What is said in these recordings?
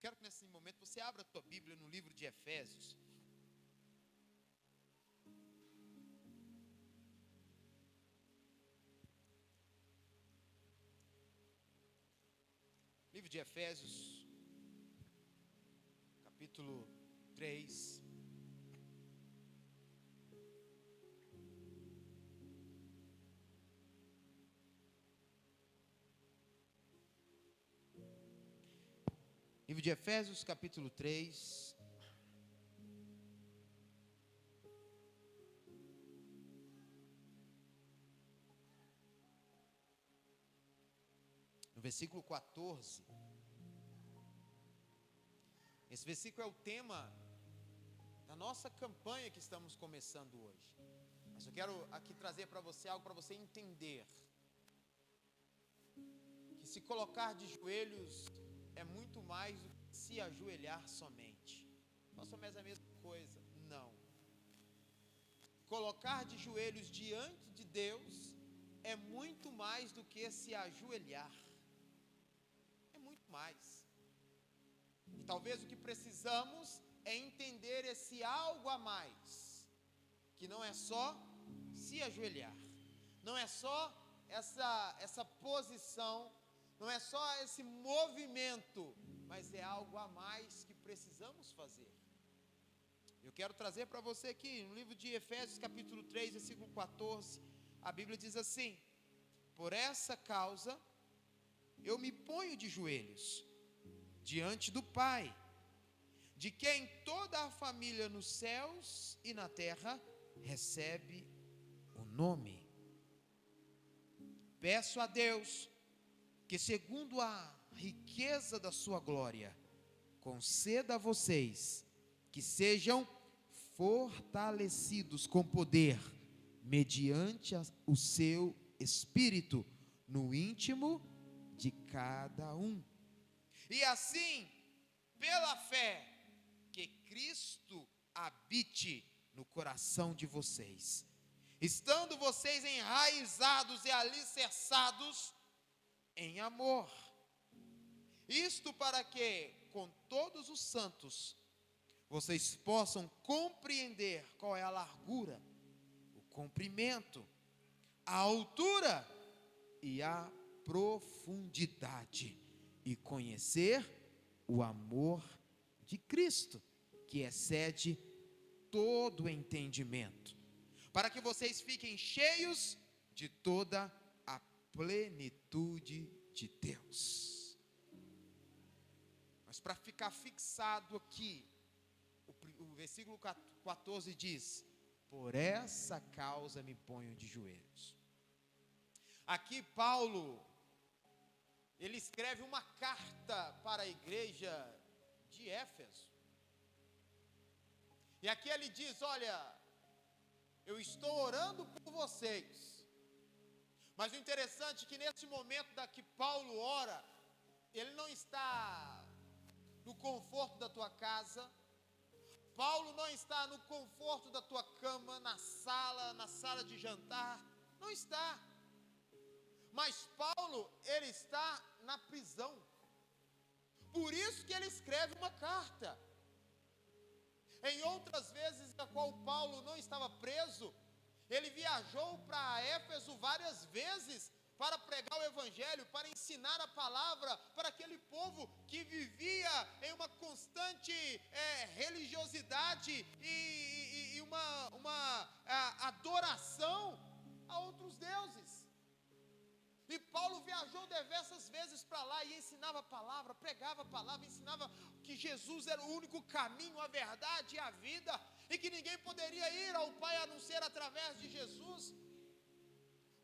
quero que nesse momento você abra a tua Bíblia no livro de Efésios. Livro de Efésios, capítulo 3. Livro de Efésios, capítulo 3. No versículo 14. Esse versículo é o tema da nossa campanha que estamos começando hoje. Mas eu quero aqui trazer para você algo para você entender. Que se colocar de joelhos é muito mais do que se ajoelhar somente. Nossa, mas é a mesma coisa? Não. Colocar de joelhos diante de Deus é muito mais do que se ajoelhar. É muito mais. E talvez o que precisamos é entender esse algo a mais, que não é só se ajoelhar, não é só essa posição, não é só esse movimento, mas é algo a mais que precisamos fazer. Eu quero trazer para você aqui, no livro de Efésios capítulo 3, versículo 14, a Bíblia diz assim: por essa causa eu me ponho de joelhos diante do Pai, de quem toda a família nos céus e na terra recebe o nome. Peço a Deus que, segundo a riqueza da sua glória, conceda a vocês que sejam fortalecidos com poder, mediante o seu Espírito, no íntimo de cada um. E assim, pela fé, que Cristo habite no coração de vocês, estando vocês enraizados e alicerçados em amor. Isto para que, com todos os santos, vocês possam compreender qual é a largura, o comprimento, a altura e a profundidade, e conhecer o amor de Cristo, que excede todo o entendimento, para que vocês fiquem cheios de toda a plenitude de Deus. Mas para ficar fixado aqui, o versículo 14 diz: por essa causa me ponho de joelhos. Aqui Paulo, ele escreve uma carta para a igreja de Éfeso. E aqui ele diz: olha, eu estou orando por vocês. Mas o interessante é que nesse momento que Paulo ora, ele não está no conforto da tua casa. Paulo não está no conforto da tua cama, na sala de jantar. Não está. Mas Paulo, ele está na prisão. Por isso que ele escreve uma carta. Em outras vezes na qual Paulo não estava preso, ele viajou para Éfeso várias vezes para pregar o evangelho, para ensinar a palavra para aquele povo que vivia em uma constante religiosidade e uma adoração a outros deuses. E Paulo viajou diversas vezes para lá e ensinava a palavra, pregava a palavra, ensinava que Jesus era o único caminho, a verdade e a vida, e que ninguém poderia ir ao Pai a não ser através de Jesus.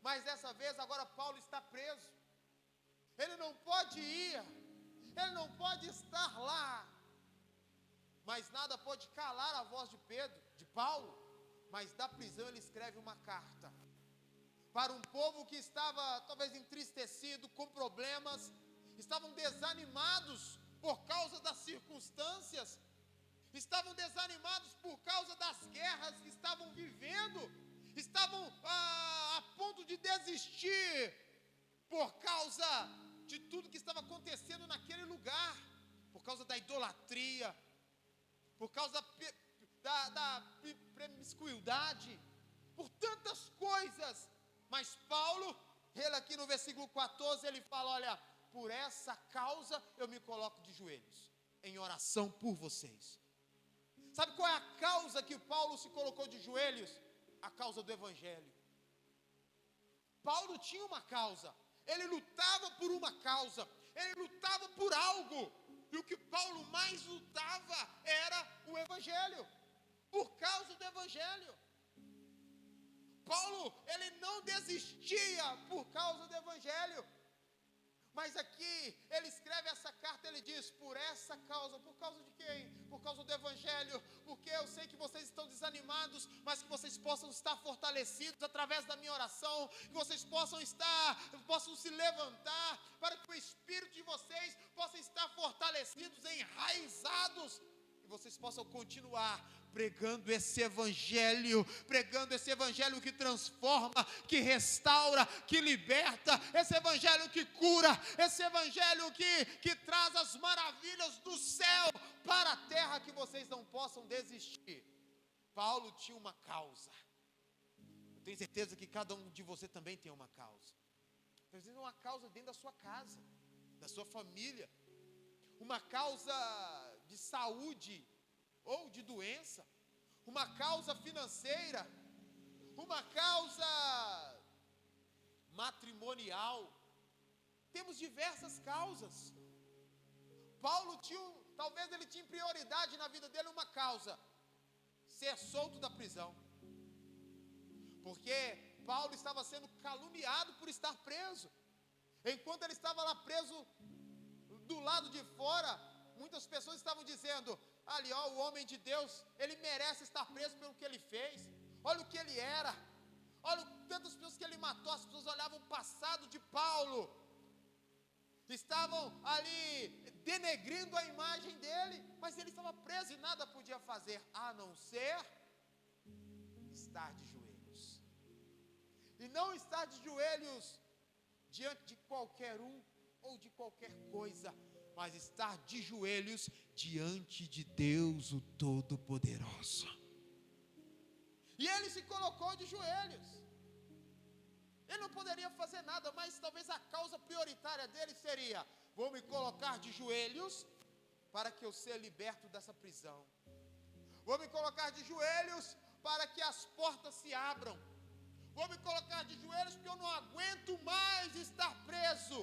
Mas dessa vez agora Paulo está preso, ele não pode ir, ele não pode estar lá, mas nada pode calar a voz de Paulo, mas da prisão ele escreve uma carta, para um povo que estava talvez entristecido, com problemas, estavam desanimados por causa das circunstâncias, estavam desanimados por causa das guerras que estavam vivendo, estavam a ponto de desistir, por causa de tudo que estava acontecendo naquele lugar, por causa da idolatria, por causa da promiscuidade, por tantas coisas. Mas Paulo, ele aqui no versículo 14, ele fala: olha, por essa causa eu me coloco de joelhos, em oração por vocês. Sabe qual é a causa que Paulo se colocou de joelhos? A causa do Evangelho. Paulo tinha uma causa, ele lutava por uma causa, ele lutava por algo, e o que Paulo mais lutava era o Evangelho, por causa do Evangelho. Paulo, ele não desistia por causa do Evangelho. Mas aqui, ele escreve essa carta, ele diz: por essa causa. Por causa de quem? Por causa do Evangelho. Porque eu sei que vocês estão desanimados, mas que vocês possam estar fortalecidos através da minha oração, que vocês possam se levantar, para que o espírito de vocês possa estar fortalecidos, enraizados, e vocês possam continuar pregando esse evangelho que transforma, que restaura, que liberta, esse evangelho que cura, esse evangelho que traz as maravilhas do céu para a terra, que vocês não possam desistir. Paulo tinha uma causa. Eu tenho certeza que cada um de vocês também tem uma causa. Às vezes uma causa dentro da sua casa, da sua família, uma causa de saúde ou de doença, uma causa financeira, uma causa matrimonial. Temos diversas causas. Paulo talvez ele tinha prioridade na vida dele uma causa: ser solto da prisão. Porque Paulo estava sendo caluniado por estar preso. Enquanto ele estava lá preso, do lado de fora, muitas pessoas estavam dizendo: ali, ó, o homem de Deus, ele merece estar preso pelo que ele fez. Olha o que ele era. Olha tantas pessoas que ele matou. As pessoas olhavam o passado de Paulo, estavam ali denegrindo a imagem dele, mas ele estava preso e nada podia fazer a não ser estar de joelhos. E não estar de joelhos diante de qualquer um ou de qualquer coisa, mas estar de joelhos diante de Deus, o Todo-Poderoso. E ele se colocou de joelhos. Ele não poderia fazer nada, mas talvez a causa prioritária dele seria: vou me colocar de joelhos para que eu seja liberto dessa prisão. Vou me colocar de joelhos para que as portas se abram. Vou me colocar de joelhos porque eu não aguento mais estar preso.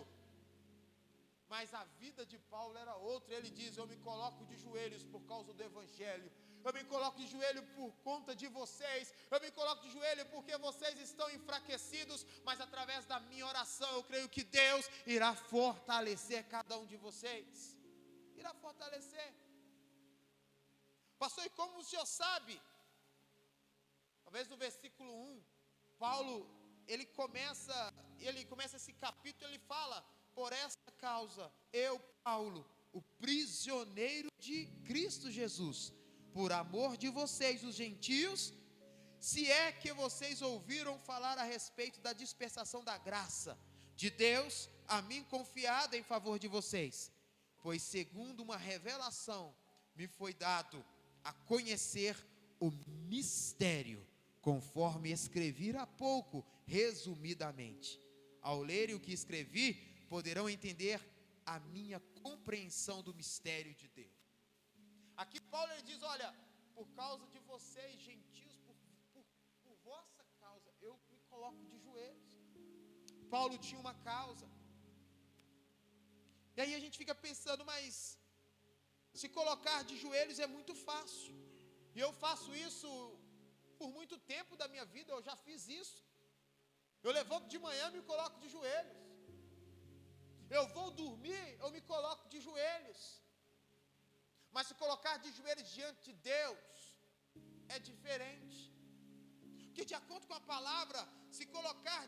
Mas a vida de Paulo era outra. Ele diz: eu me coloco de joelhos por causa do Evangelho. Eu me coloco de joelho por conta de vocês. Eu me coloco de joelho porque vocês estão enfraquecidos. Mas através da minha oração, eu creio que Deus irá fortalecer cada um de vocês. Irá fortalecer. Pastor, e como o senhor sabe? Talvez no versículo 1, Paulo, ele começa esse capítulo, ele fala: por essa causa, eu, Paulo, o prisioneiro de Cristo Jesus, por amor de vocês, os gentios, se é que vocês ouviram falar a respeito da dispensação da graça de Deus, a mim confiada em favor de vocês, pois segundo uma revelação, me foi dado a conhecer o mistério, conforme escrevi há pouco, resumidamente. Ao lerem o que escrevi, poderão entender a minha compreensão do mistério de Deus. Aqui Paulo ele diz: olha, por causa de vocês, gentios, por vossa causa, eu me coloco de joelhos. Paulo tinha uma causa. E aí a gente fica pensando: mas se colocar de joelhos é muito fácil. E eu faço isso por muito tempo da minha vida, eu já fiz isso. Eu levanto de manhã e me coloco de joelhos. Eu vou dormir, eu me coloco de joelhos. Mas se colocar de joelhos diante de Deus é diferente. Porque de acordo com a palavra, se colocar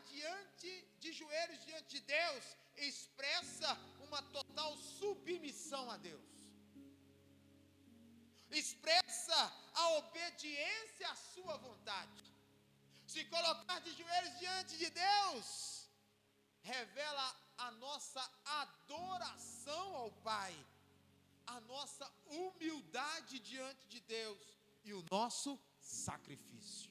de joelhos diante de Deus, expressa uma total submissão a Deus. Expressa a obediência à sua vontade. Se colocar de joelhos diante de Deus, revela a nossa adoração ao Pai, a nossa humildade diante de Deus e o nosso sacrifício.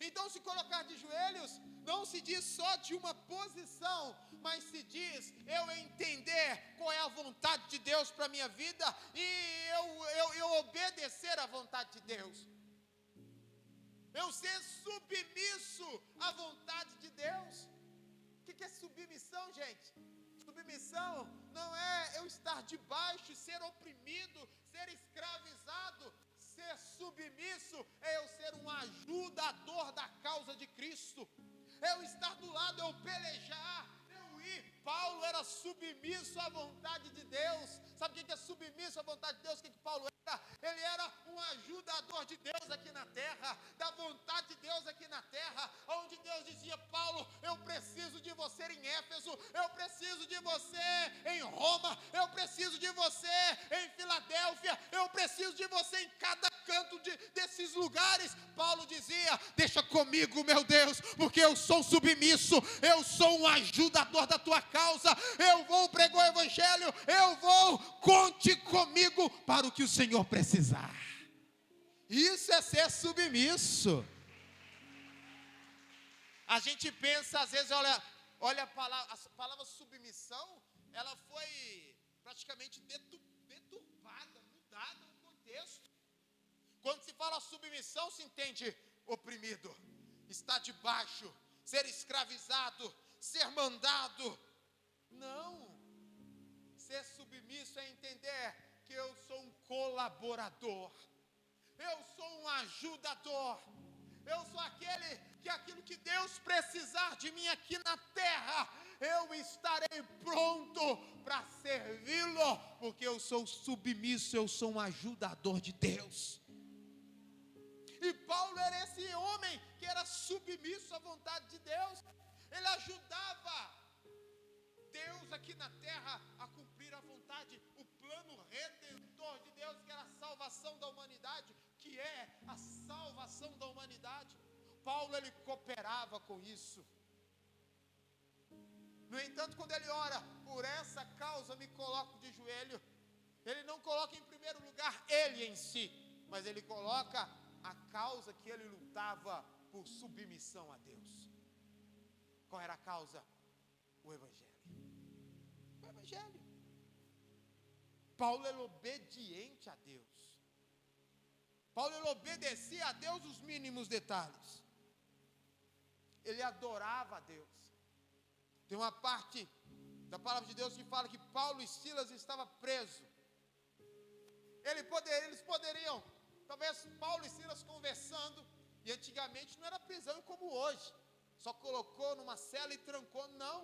Então, se colocar de joelhos, não se diz só de uma posição, mas se diz eu entender qual é a vontade de Deus para a minha vida e eu obedecer à vontade de Deus. Eu ser submisso à vontade de Deus. O que é submissão, gente? Submissão não é eu estar debaixo, ser oprimido, ser escravizado. Ser submisso é eu ser um ajudador da causa de Cristo. É eu estar do lado, eu pelejar, eu ir. Paulo era submisso à vontade de Deus. Sabe o que é submisso à vontade de Deus? O que Paulo era? Ele era um ajudador de Deus aqui na terra, da vontade de Deus aqui na terra, onde Deus dizia: Paulo, eu preciso de você em Éfeso, eu preciso de você em Roma, eu preciso de você em Filadélfia, eu preciso de você em cada canto desses lugares. Paulo dizia: deixa comigo, meu Deus, porque eu sou submisso, eu sou um ajudador da tua causa, eu vou pregar o evangelho, eu vou, conte comigo para o que o Senhor precisar. Isso é ser submisso. A gente pensa, às vezes, olha a palavra submissão, ela foi praticamente deturpada, mudada no contexto. Quando se fala submissão, se entende oprimido, estar debaixo, ser escravizado, ser mandado. Não. Ser submisso é entender que eu sou um colaborador, eu sou um ajudador, eu sou aquilo que Deus precisar de mim aqui na terra, eu estarei pronto para servi-lo, porque eu sou submisso, eu sou um ajudador de Deus. E Paulo era esse homem que era submisso à vontade de Deus. Ele ajudava Deus aqui na terra a cumprir a vontade, o plano redentor de Deus, que era a salvação da humanidade, que é a salvação da humanidade. Paulo, ele cooperava com isso. No entanto, quando ele ora, por essa causa me coloco de joelho, ele não coloca em primeiro lugar ele em si, mas ele coloca a causa que ele lutava por submissão a Deus. Qual era a causa? O Evangelho. O Evangelho. Paulo era obediente a Deus. Paulo ele obedecia a Deus os mínimos detalhes. Ele adorava a Deus. Tem uma parte da palavra de Deus que fala que Paulo e Silas estavam presos. Eles poderiam, talvez Paulo e Silas conversando, e antigamente não era prisão como hoje, só colocou numa cela e trancou, não.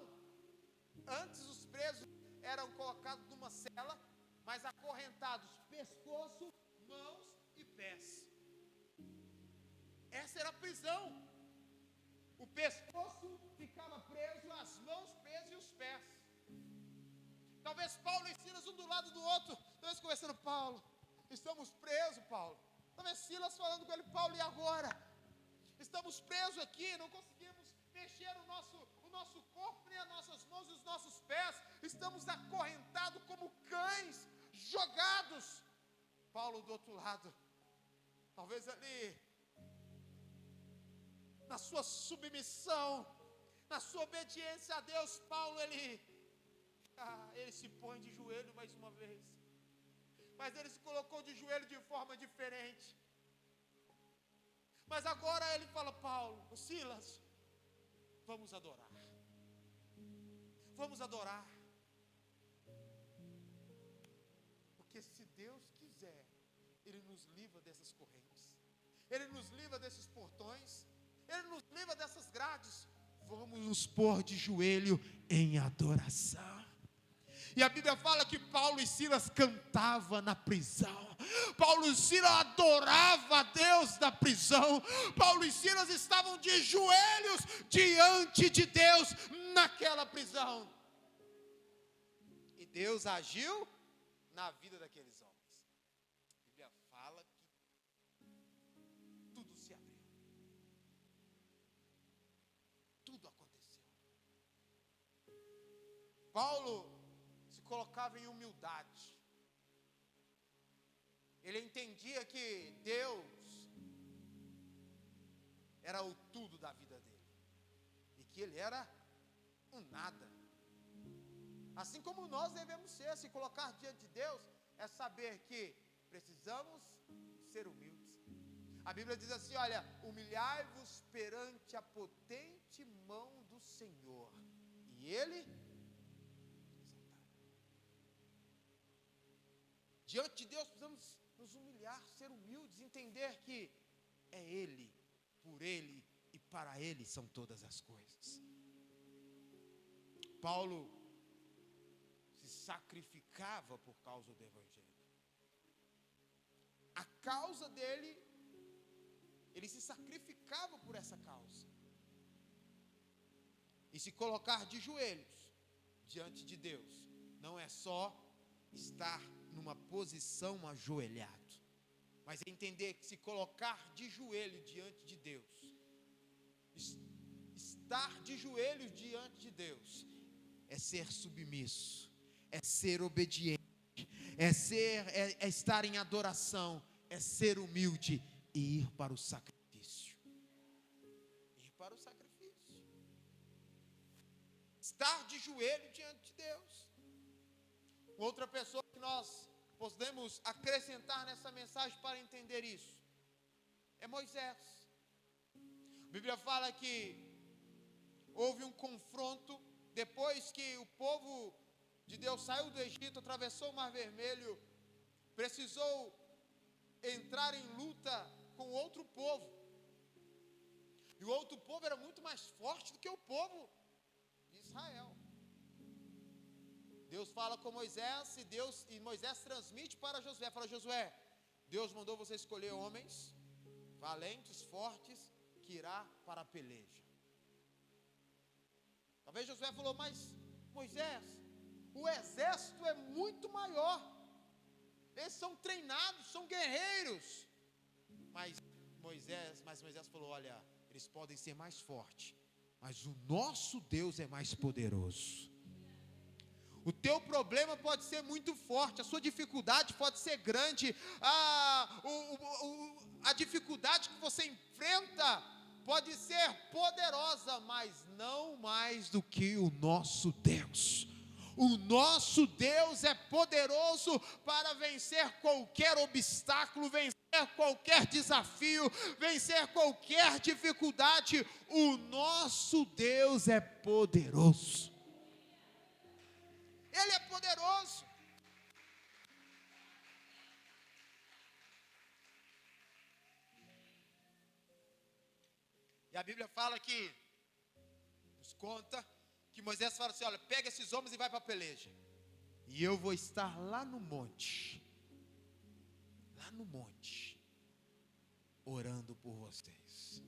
Antes os presos eram colocados numa cela, mas acorrentados, pescoço, mãos e pés. Essa era a prisão. O pescoço ficava preso, as mãos presas e os pés. Talvez Paulo e Silas um do lado do outro, talvez conversando: Paulo, estamos presos, Paulo. Talvez Silas falando com ele: Paulo, e agora? Estamos presos aqui, não conseguimos mexer o nosso corpo, nem as nossas mãos e os nossos pés. Estamos acorrentados como cães, jogados. Paulo do outro lado, talvez ali, na sua submissão, na sua obediência a Deus, Paulo, ele se põe de joelho mais uma vez. Mas ele se colocou de joelho de forma diferente. Mas agora ele fala: Paulo, Silas, vamos adorar. Vamos adorar. Porque se Deus quiser, Ele nos livra dessas correntes, Ele nos livra desses portões, Ele nos livra dessas grades. Vamos nos pôr de joelho em adoração. E a Bíblia fala que Paulo e Silas cantavam na prisão. Paulo e Silas adoravam a Deus na prisão. Paulo e Silas estavam de joelhos diante de Deus naquela prisão. E Deus agiu na vida daqueles homens. A Bíblia fala que tudo se abriu. Tudo aconteceu. Paulo colocava em humildade. Ele entendia que Deus era o tudo da vida dele, e que ele era um nada. Assim como nós devemos ser, se colocar diante de Deus, é saber que precisamos ser humildes. A Bíblia diz assim, olha, humilhai-vos perante a potente mão do Senhor, e Ele exaltará. Diante de Deus precisamos nos humilhar, ser humildes, entender que é Ele, por Ele e para Ele são todas as coisas. Paulo se sacrificava por causa do Evangelho. A causa dele, ele se sacrificava por essa causa. E se colocar de joelhos diante de Deus, não é só estar numa posição ajoelhado, mas é entender que se colocar de joelho diante de Deus, estar de joelhos diante de Deus, é ser submisso, é ser obediente, é estar em adoração, é ser humilde e ir para o sacrifício. Ir para o sacrifício. Estar de joelho diante de Deus. Outra pessoa que nós podemos acrescentar nessa mensagem para entender isso é Moisés. A Bíblia fala que houve um confronto depois que o povo de Deus saiu do Egito, atravessou o Mar Vermelho, precisou entrar em luta com outro povo. E o outro povo era muito mais forte do que o povo de Israel. Deus fala com Moisés e Moisés transmite para Josué. Fala, Josué, Deus mandou você escolher homens valentes, fortes, que irá para a peleja. Talvez Josué falou, mas Moisés, o exército é muito maior. Eles são treinados, são guerreiros. Mas Moisés falou, olha, eles podem ser mais fortes, mas o nosso Deus é mais poderoso. O teu problema pode ser muito forte, a sua dificuldade pode ser grande, a dificuldade que você enfrenta pode ser poderosa, mas não mais do que o nosso Deus. O nosso Deus é poderoso para vencer qualquer obstáculo, vencer qualquer desafio, vencer qualquer dificuldade. O nosso Deus é poderoso. Ele é poderoso. E a Bíblia fala que, nos conta, que Moisés fala assim, olha, pega esses homens e vai para a peleja. E eu vou estar lá no monte, orando por vocês.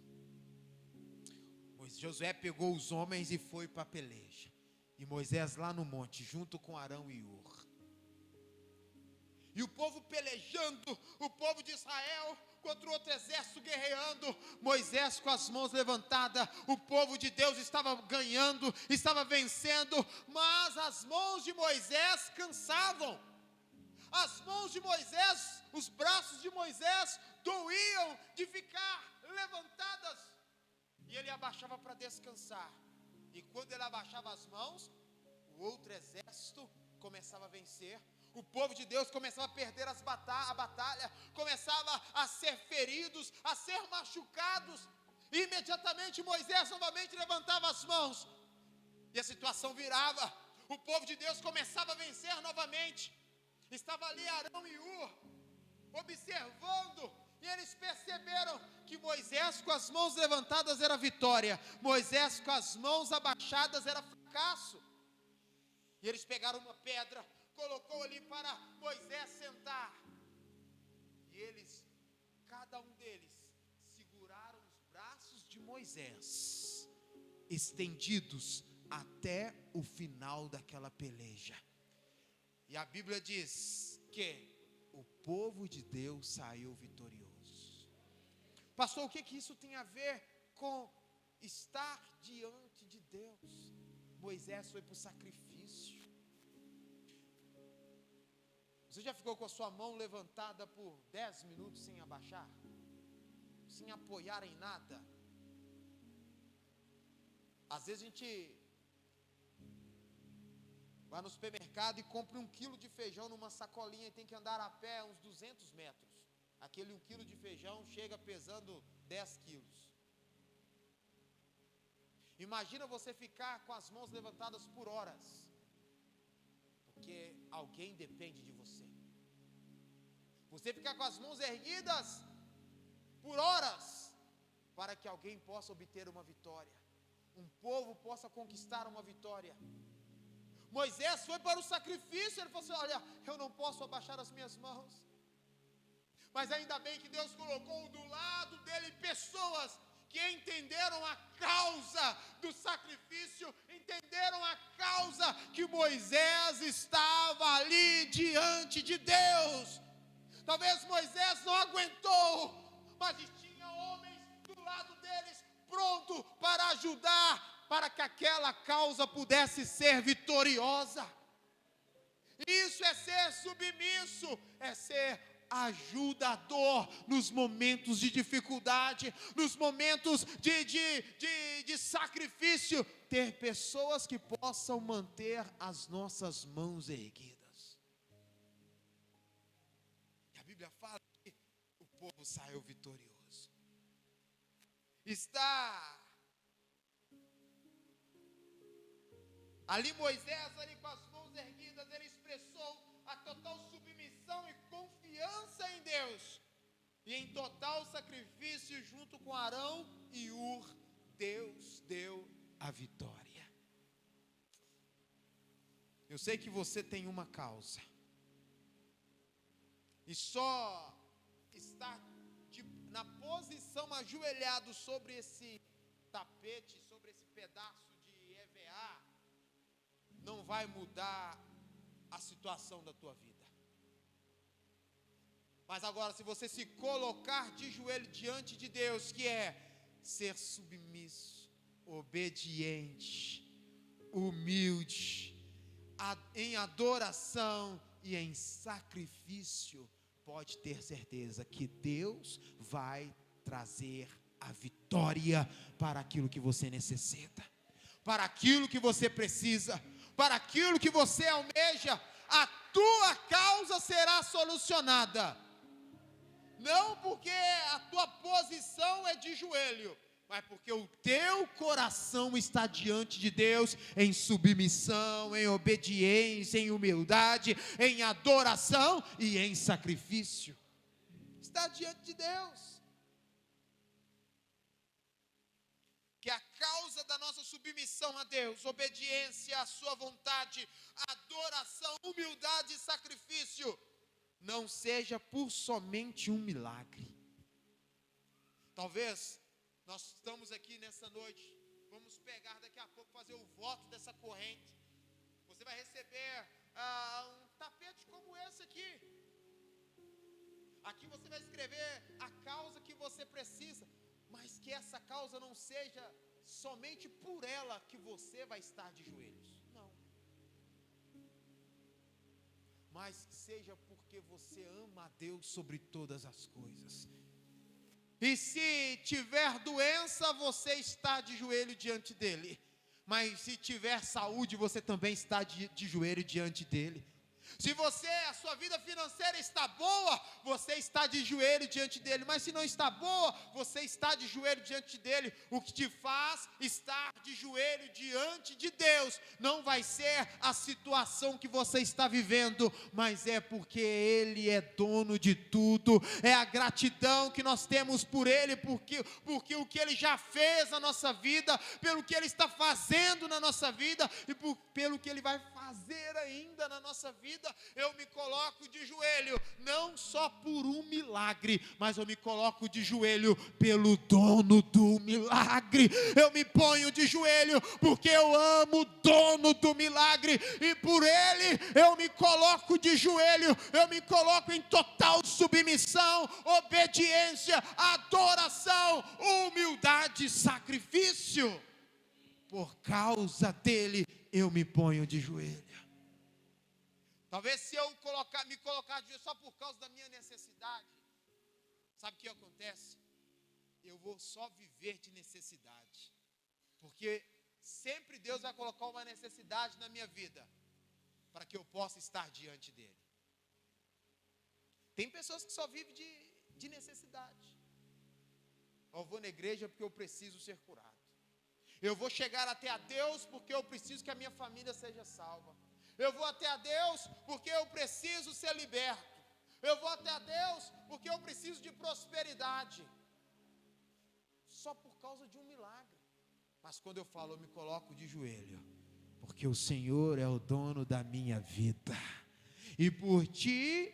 Josué pegou os homens e foi para a peleja. E Moisés lá no monte, junto com Arão e Hur. E o povo pelejando, o povo de Israel contra o outro exército guerreando, Moisés com as mãos levantadas, o povo de Deus estava ganhando, estava vencendo, mas as mãos de Moisés cansavam, as mãos de Moisés, os braços de Moisés doíam de ficar levantadas, e ele abaixava para descansar, e quando ele abaixava as mãos, o outro exército começava a vencer, o povo de Deus começava a perder a batalha, começava a ser feridos, a ser machucados. E imediatamente Moisés novamente levantava as mãos, e a situação virava, o povo de Deus começava a vencer novamente. Estava ali Arão e Hur, observando, e eles perceberam que Moisés com as mãos levantadas era vitória, Moisés com as mãos abaixadas era fracasso. E eles pegaram uma pedra, colocou ali para Moisés sentar, e eles, cada um deles, seguraram os braços de Moisés, estendidos até o final daquela peleja. E a Bíblia diz que o povo de Deus saiu vitorioso. Pastor, o que isso tem a ver com estar diante de Deus? Moisés foi para o sacrifício. Os Você já ficou com a sua mão levantada por 10 minutos sem abaixar? Sem apoiar em nada? Às vezes a gente vai no supermercado e compra 1 quilo de feijão numa sacolinha e tem que andar a pé uns 200 metros. Aquele 1 quilo de feijão chega pesando 10 quilos. Imagina você ficar com as mãos levantadas por horas, porque alguém depende de você. Você ficar com as mãos erguidas por horas, para que alguém possa obter uma vitória, um povo possa conquistar uma vitória. Moisés foi para o sacrifício, ele falou assim: olha, eu não posso abaixar as minhas mãos, mas ainda bem que Deus colocou do lado dele pessoas que entenderam a causa do sacrifício, entenderam a causa que Moisés estava ali diante de Deus. Talvez Moisés não aguentou, mas tinha homens do lado deles pronto para ajudar, para que aquela causa pudesse ser vitoriosa. Isso é ser submisso, é ser ajudador nos momentos de dificuldade, nos momentos de sacrifício, ter pessoas que possam manter as nossas mãos erguidas. E a Bíblia fala que o povo saiu vitorioso. Está ali Moisés, ali com as mãos erguidas, ele expressou a total submissão e confiança em Deus, e em total sacrifício junto com Arão e Ur, Deus deu a vitória. Eu sei que você tem uma causa, e só estar na posição ajoelhado sobre esse tapete, sobre esse pedaço de EVA, não vai mudar a situação da tua vida. Mas agora, se você se colocar de joelho diante de Deus, que é ser submisso, obediente, humilde, em adoração e em sacrifício, pode ter certeza que Deus vai trazer a vitória para aquilo que você necessita, para aquilo que você precisa, para aquilo que você almeja. A tua causa será solucionada, não porque a tua posição é de joelho, mas porque o teu coração está diante de Deus em submissão, em obediência, em humildade, em adoração e em sacrifício. Está diante de Deus. Que a causa da nossa submissão a Deus, obediência à sua vontade, adoração, humildade e sacrifício, não seja por somente um milagre. Talvez nós estamos aqui nessa noite, vamos pegar daqui a pouco, fazer o voto dessa corrente. Você vai receber um tapete como esse aqui. Aqui você vai escrever a causa que você precisa, mas que essa causa não seja somente por ela que você vai estar de joelhos, não, mas que seja porque você ama a Deus sobre todas as coisas. E se tiver doença, você está de joelho diante dele, mas se tiver saúde, você também está de joelho diante dele. Se a sua vida financeira está boa, você está de joelho diante dele, mas se não está boa, você está de joelho diante dele. O que te faz estar de joelho diante de Deus não vai ser a situação que você está vivendo, mas é porque ele é dono de tudo, é a gratidão que nós temos por ele, porque o que ele já fez na nossa vida, pelo que ele está fazendo na nossa vida e pelo que ele vai fazer ainda na nossa vida. Eu me coloco de joelho, não só por um milagre, mas eu me coloco de joelho pelo dono do milagre. Eu me ponho de joelho porque eu amo o dono do milagre, e por ele eu me coloco de joelho, eu me coloco em total submissão, obediência, adoração, humildade, sacrifício. Por causa dele eu me ponho de joelho. Talvez se eu me colocar de joelho só por causa da minha necessidade, sabe o que acontece? Eu vou só viver de necessidade. Porque sempre Deus vai colocar uma necessidade na minha vida, para que eu possa estar diante dEle. Tem pessoas que só vivem de necessidade. Eu vou na igreja porque eu preciso ser curado. Eu vou chegar até a Deus porque eu preciso que a minha família seja salva. Eu vou até a Deus porque eu preciso ser liberto. Eu vou até a Deus porque eu preciso de prosperidade. Só por causa de um milagre. Mas quando eu falo, eu me coloco de joelho, porque o Senhor é o dono da minha vida. E por ti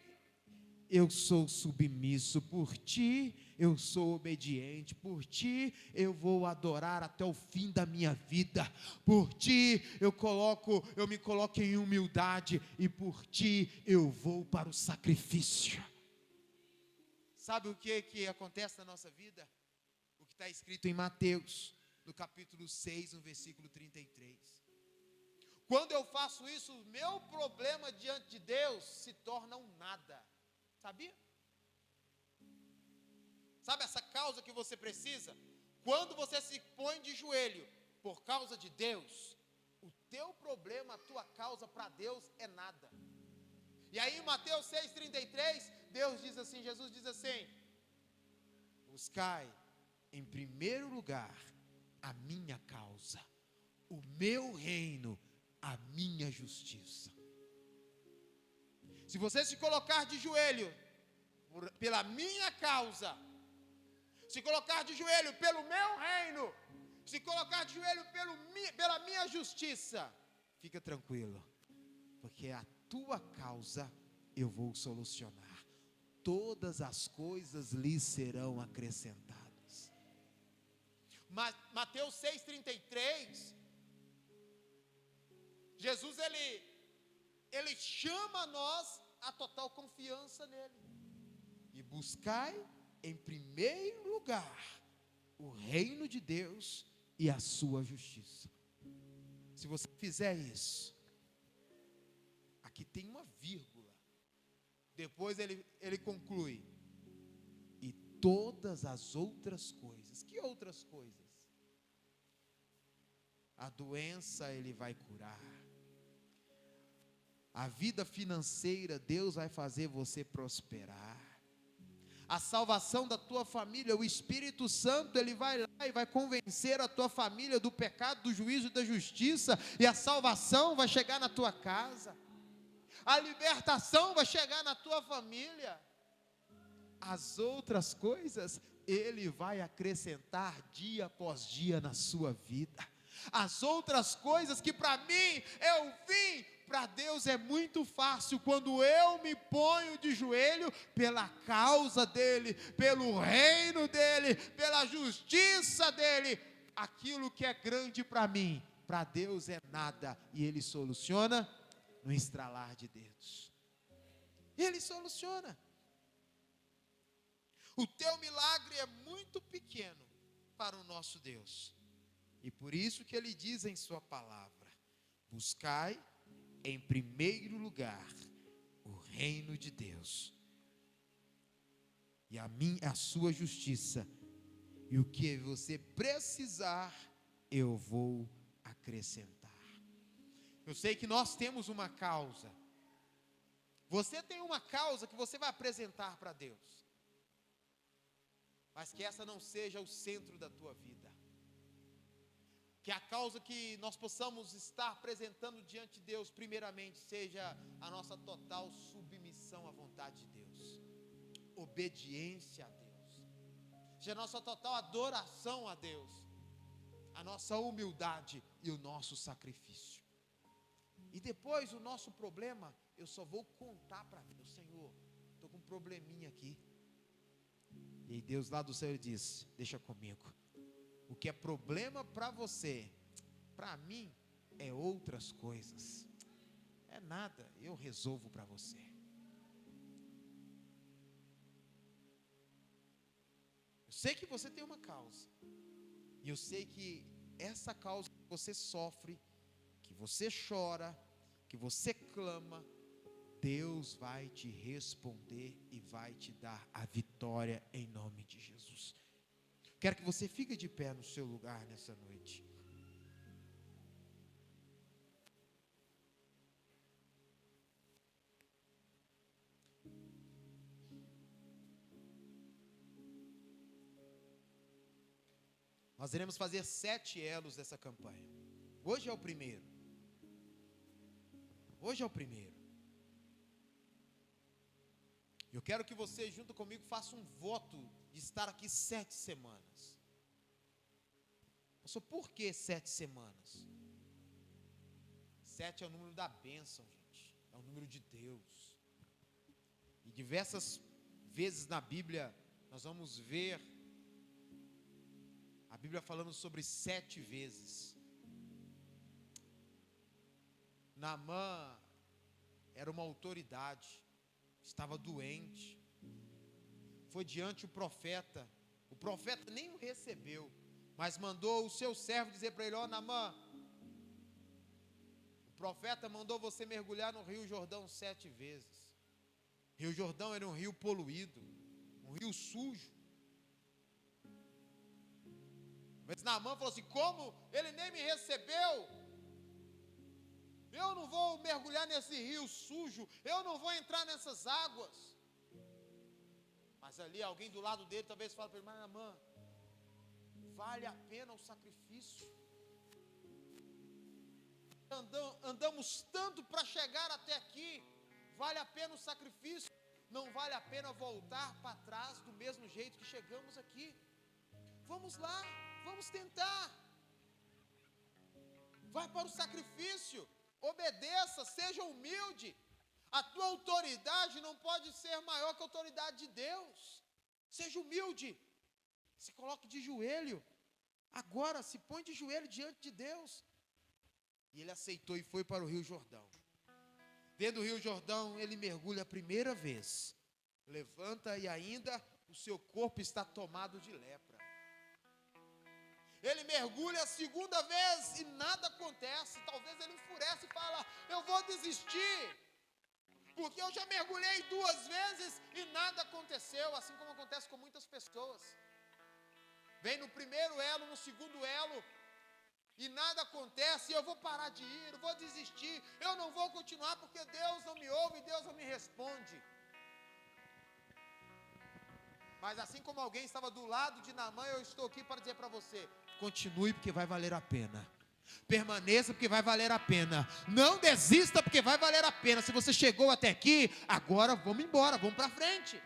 eu sou submisso, por ti eu sou obediente, por ti eu vou adorar até o fim da minha vida, por ti eu me coloco em humildade, e por ti eu vou para o sacrifício. Sabe o que acontece na nossa vida? O que está escrito em Mateus, no capítulo 6, no versículo 33. Quando eu faço isso, o meu problema diante de Deus se torna um nada. Sabia? Sabe essa causa que você precisa? Quando você se põe de joelho por causa de Deus, o teu problema, a tua causa para Deus é nada. E aí em Mateus 6,33, Deus diz assim, Jesus diz assim: buscai em primeiro lugar a minha causa, o meu reino, a minha justiça. Se você se colocar de joelho pela minha causa, se colocar de joelho pelo meu reino, se colocar de joelho pela minha justiça, fica tranquilo, porque a tua causa eu vou solucionar. Todas as coisas lhe serão acrescentadas. Mateus 6,33, Jesus ele chama nós a total confiança nele. E buscai em primeiro lugar o reino de Deus e a sua justiça. Se você fizer isso, aqui tem uma vírgula. Depois ele conclui: e todas as outras coisas. Que outras coisas? A doença ele vai curar. A vida financeira, Deus vai fazer você prosperar. A salvação da tua família, o Espírito Santo, ele vai lá e vai convencer a tua família do pecado, do juízo e da justiça, e a salvação vai chegar na tua casa. A libertação vai chegar na tua família. As outras coisas, ele vai acrescentar dia após dia na sua vida. As outras coisas que para mim é o fim, para Deus é muito fácil. Quando eu me ponho de joelho pela causa dele, pelo reino dele, pela justiça dele, aquilo que é grande para mim, para Deus é nada, e ele soluciona no estralar de dedos. Ele soluciona. O teu milagre é muito pequeno para o nosso Deus. E por isso que ele diz em sua palavra: buscai em primeiro lugar o reino de Deus e a sua justiça, e o que você precisar eu vou acrescentar. Eu sei que nós temos uma causa. Você tem uma causa que você vai apresentar para Deus, mas que essa não seja o centro da tua vida. Que a causa que nós possamos estar apresentando diante de Deus, primeiramente, seja a nossa total submissão à vontade de Deus, obediência a Deus, seja a nossa total adoração a Deus, a nossa humildade e o nosso sacrifício. E depois o nosso problema, eu só vou contar para Deus: Senhor, estou com um probleminha aqui. E Deus lá do céu diz: deixa comigo. O que é problema para você, para mim é outras coisas. É nada, eu resolvo para você. Eu sei que você tem uma causa, e eu sei que essa causa que você sofre, que você chora, que você clama, Deus vai te responder e vai te dar a vitória em nome de Jesus. Quero que você fique de pé no seu lugar nessa noite. Nós iremos fazer 7 elos dessa campanha. Hoje é o primeiro. Hoje é o primeiro. Eu quero que você, junto comigo, faça um voto de estar aqui 7 semanas. Pastor, por que 7 semanas? 7 é o número da bênção, gente. É o número de Deus. E diversas vezes na Bíblia, nós vamos ver a Bíblia falando sobre 7 vezes. Naamã era uma autoridade, estava doente, foi diante o profeta nem o recebeu, mas mandou o seu servo dizer para ele: ó Naamã, o profeta mandou você mergulhar no rio Jordão 7 vezes. Rio Jordão era um rio poluído, um rio sujo. Mas Naamã falou assim: como ele nem me recebeu, eu não vou mergulhar nesse rio sujo, eu não vou entrar nessas águas. Mas ali alguém do lado dele talvez fale para ele: mas Naamã, vale a pena o sacrifício? Andamos tanto para chegar até aqui, vale a pena o sacrifício? Não vale a pena voltar para trás do mesmo jeito que chegamos aqui. Vamos lá, vamos tentar. Vai para o sacrifício, obedeça, seja humilde. A tua autoridade não pode ser maior que a autoridade de Deus. Seja humilde, se coloque de joelho. Agora se põe de joelho diante de Deus. E ele aceitou e foi para o Rio Jordão. Dentro do Rio Jordão, ele mergulha a primeira vez. Levanta e ainda o seu corpo está tomado de lepra. Ele mergulha a segunda vez e nada acontece. Talvez ele enfurece e fala: eu vou desistir, porque eu já mergulhei 2 vezes e nada aconteceu. Assim como acontece com muitas pessoas. Vem no primeiro elo, no segundo elo, e nada acontece, e eu vou parar de ir, eu vou desistir, eu não vou continuar, porque Deus não me ouve, Deus não me responde. Mas assim como alguém estava do lado de Naamã, eu estou aqui para dizer para você: continue, porque vai valer a pena. Permaneça, porque vai valer a pena. Não desista, porque vai valer a pena. Se você chegou até aqui, agora vamos embora, vamos para frente.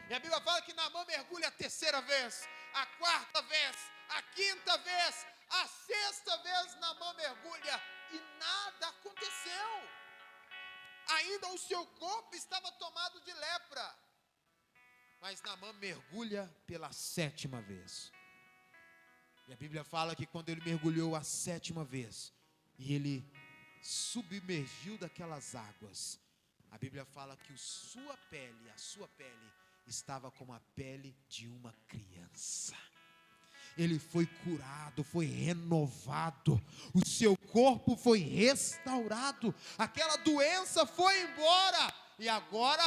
E a Bíblia fala que Naamã mergulha a 3ª vez, a 4ª vez, a 5ª vez, a 6ª vez Naamã mergulha e nada aconteceu. Ainda o seu corpo estava tomado de lepra. Mas Naamã mergulha pela 7ª vez. E a Bíblia fala que quando ele mergulhou a 7ª vez, e ele submergiu daquelas águas, a Bíblia fala que a sua pele estava como a pele de uma criança. Ele foi curado, foi renovado, o seu corpo foi restaurado, aquela doença foi embora, e agora,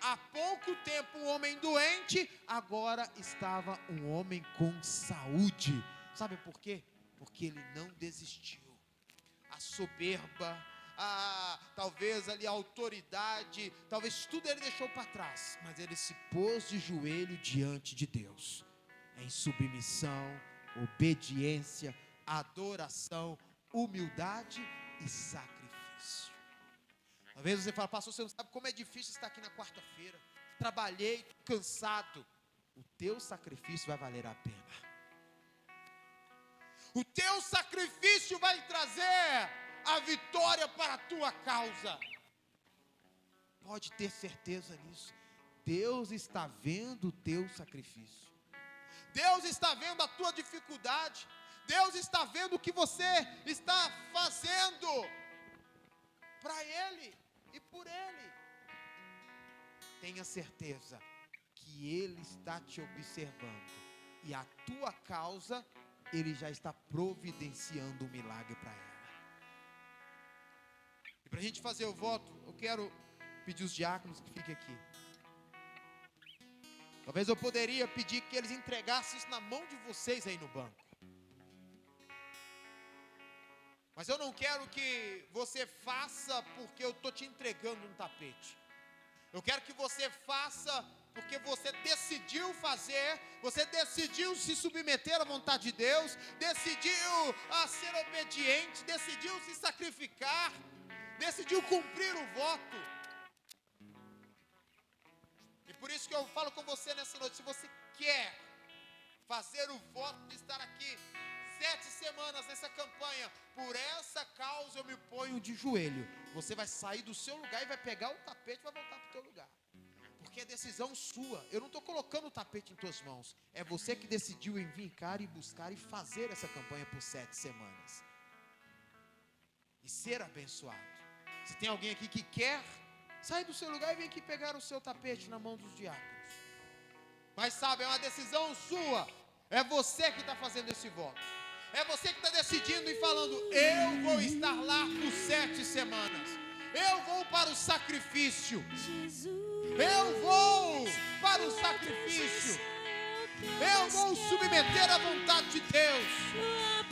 há pouco tempo, um homem doente, agora estava um homem com saúde. Sabe por quê? Porque ele não desistiu. A soberba, talvez ali a autoridade, talvez tudo ele deixou para trás, mas ele se pôs de joelho diante de Deus, em submissão, obediência, adoração, humildade e sacrifício. Talvez você fale: pastor, você não sabe como é difícil estar aqui na quarta-feira, trabalhei, cansado. O teu sacrifício vai valer a pena. O teu sacrifício vai trazer a vitória para a tua causa. Pode ter certeza nisso. Deus está vendo o teu sacrifício. Deus está vendo a tua dificuldade. Deus está vendo o que você está fazendo para Ele e por Ele. Tenha certeza que Ele está te observando, e a tua causa, Ele já está providenciando um milagre para ela. Para a gente fazer o voto, eu quero pedir os diáconos que fiquem aqui. Talvez eu poderia pedir que eles entregassem isso na mão de vocês aí no banco. Mas eu não quero que você faça porque eu estou te entregando um tapete. Eu quero que você faça porque você decidiu fazer, você decidiu se submeter à vontade de Deus, decidiu ser obediente, decidiu se sacrificar, decidiu cumprir o voto. E por isso que eu falo com você nessa noite, se você quer fazer o voto de estar aqui 7 semanas nessa campanha, por essa causa eu me ponho de joelho, você vai sair do seu lugar e vai pegar o tapete e vai voltar para o teu lugar. Porque é decisão sua. Eu não estou colocando o tapete em tuas mãos. É você que decidiu em vir cá e buscar e fazer essa campanha por 7 semanas. E ser abençoado. Se tem alguém aqui que quer, sai do seu lugar e vem aqui pegar o seu tapete na mão dos diáconos. Mas sabe, é uma decisão sua. É você que está fazendo esse voto. É você que está decidindo e falando, eu vou estar lá por 7 semanas. Eu vou para o sacrifício. Eu vou para o sacrifício. Eu vou submeter à vontade de Deus.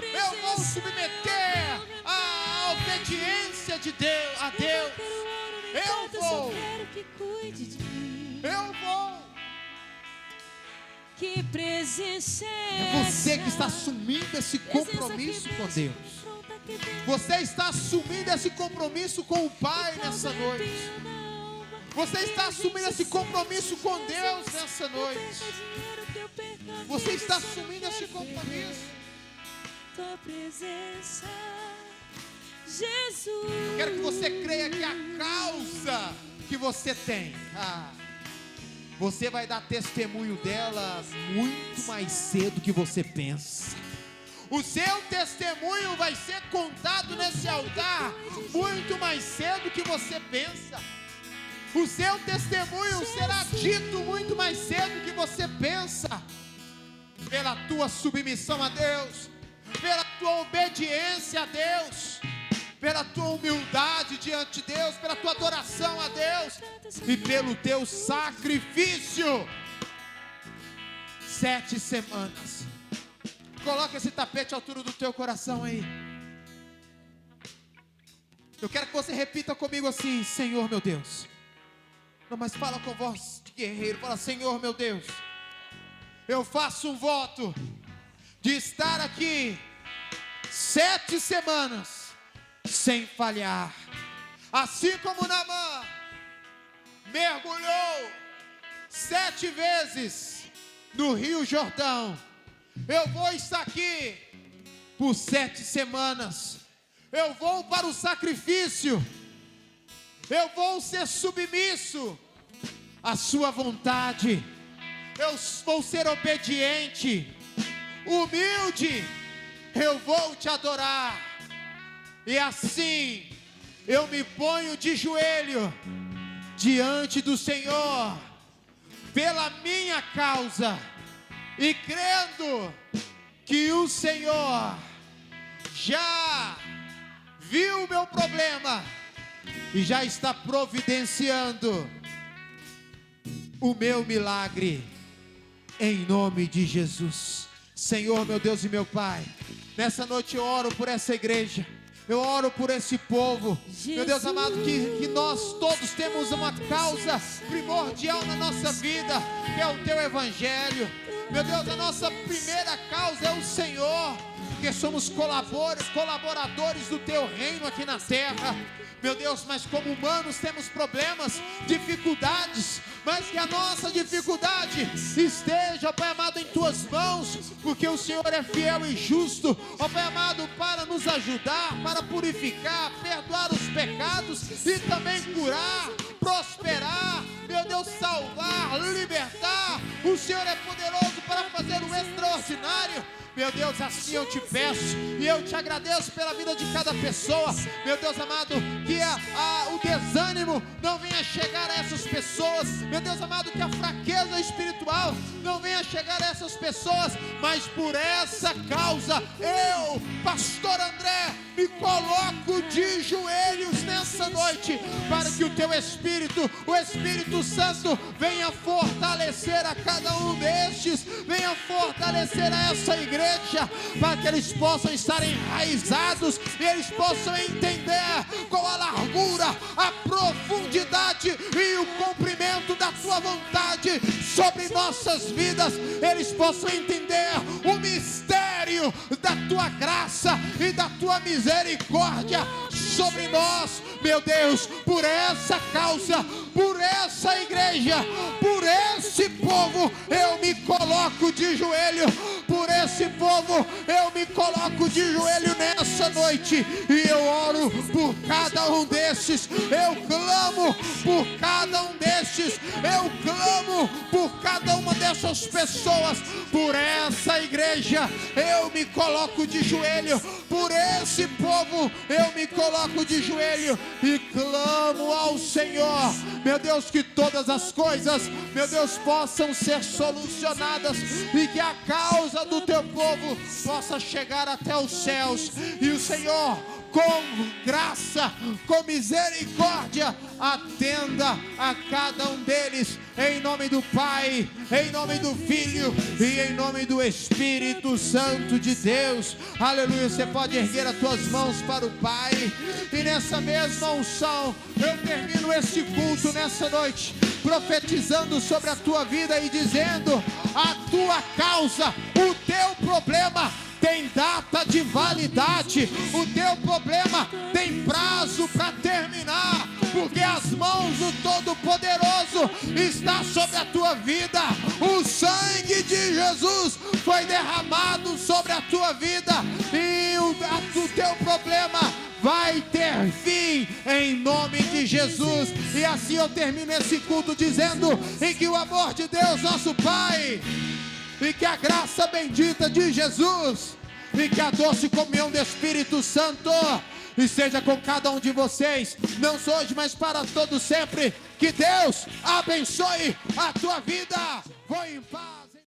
Eu vou submeter à obediência de Deus, a Deus. Eu vou. Eu vou. Que presença é você que está assumindo esse compromisso com Deus. Você está assumindo esse compromisso com o Pai nessa noite. Você está assumindo esse compromisso com Deus nessa noite. Você está assumindo esse compromisso. Tua presença, Jesus. Eu quero que você creia que a causa que você tem, você vai dar testemunho dela muito mais cedo que você pensa. O seu testemunho vai ser contado nesse altar muito mais cedo que você pensa. O seu testemunho será dito muito mais cedo que você pensa. Pela tua submissão a Deus, pela tua obediência a Deus, pela tua humildade diante de Deus, pela tua adoração a Deus e pelo teu sacrifício. 7 semanas. Coloca esse tapete à altura do teu coração aí. Eu quero que você repita comigo assim: Senhor meu Deus. Não, mas fala com voz de guerreiro. Fala: Senhor meu Deus, eu faço um voto de estar aqui 7 semanas sem falhar. Assim como Naamã mergulhou 7 vezes no Rio Jordão, eu vou estar aqui por 7 semanas. Eu vou para o sacrifício. Eu vou ser submisso à sua vontade. Eu vou ser obediente, humilde. Eu vou te adorar. E assim eu me ponho de joelho diante do Senhor pela minha causa e crendo que o Senhor já viu o meu problema e já está providenciando o meu milagre, em nome de Jesus. Senhor, meu Deus e meu Pai, nessa noite eu oro por essa igreja, eu oro por esse povo, Jesus. Meu Deus amado, que nós todos temos uma causa primordial na nossa vida, que é o Teu Evangelho. Meu Deus, a nossa primeira causa é o Senhor, porque somos colaboradores do Teu reino aqui na terra. Meu Deus, mas como humanos temos problemas, dificuldades, mas que a nossa dificuldade esteja, ó Pai amado, em Tuas mãos, porque o Senhor é fiel e justo, ó Pai amado, para nos ajudar, para purificar, perdoar os pecados e também curar, prosperar, meu Deus, salvar, libertar. O Senhor é poderoso para fazer o extraordinário. Meu Deus, assim eu te peço e eu te agradeço pela vida de cada pessoa. Meu Deus amado, que o desânimo não venha chegar a essas pessoas, meu Deus amado, que a fraqueza espiritual não venha chegar a essas pessoas, mas por essa causa, eu, pastor André, me coloco de joelhos nessa noite, para que o teu Espírito, o Espírito Santo, venha fortalecer a cada um destes, venha fortalecer a essa igreja, para que eles possam estar enraizados e eles possam entender qual a largura, a profundidade e o comprimento da tua vontade sobre nossas vidas. Eles possam entender o mistério da tua graça e da tua misericórdia sobre nós, meu Deus. Por essa causa, por essa igreja, por esse povo, eu me coloco de joelho. Por esse povo, eu me coloco de joelho nessa noite, e eu oro por cada um destes, eu clamo por cada um destes, eu clamo por cada uma dessas pessoas. Por essa igreja, eu me coloco de joelho. Por esse povo, eu me coloco de joelho e clamo ao Senhor, meu Deus, que todas as coisas, meu Deus, possam ser solucionadas e que a causa do teu povo possa chegar até os céus. E o Senhor, com graça, com misericórdia, atenda a cada um deles, em nome do Pai, em nome do Filho e em nome do Espírito Santo de Deus. Aleluia. Você pode erguer as tuas mãos para o Pai, e nessa mesma unção eu termino esse culto nessa noite, profetizando sobre a tua vida e dizendo: a tua causa, o teu problema tem data de validade, o teu problema tem prazo para terminar, porque as mãos do Todo-Poderoso está sobre a tua vida. O sangue de Jesus foi derramado sobre a tua vida, e o teu problema vai ter fim em nome de Jesus. E assim eu termino esse culto dizendo: e que o amor de Deus, nosso Pai, e que a graça bendita de Jesus, e que a doce comunhão do Espírito Santo esteja com cada um de vocês, não só hoje, mas para todos sempre. Que Deus abençoe a tua vida. Vou em paz.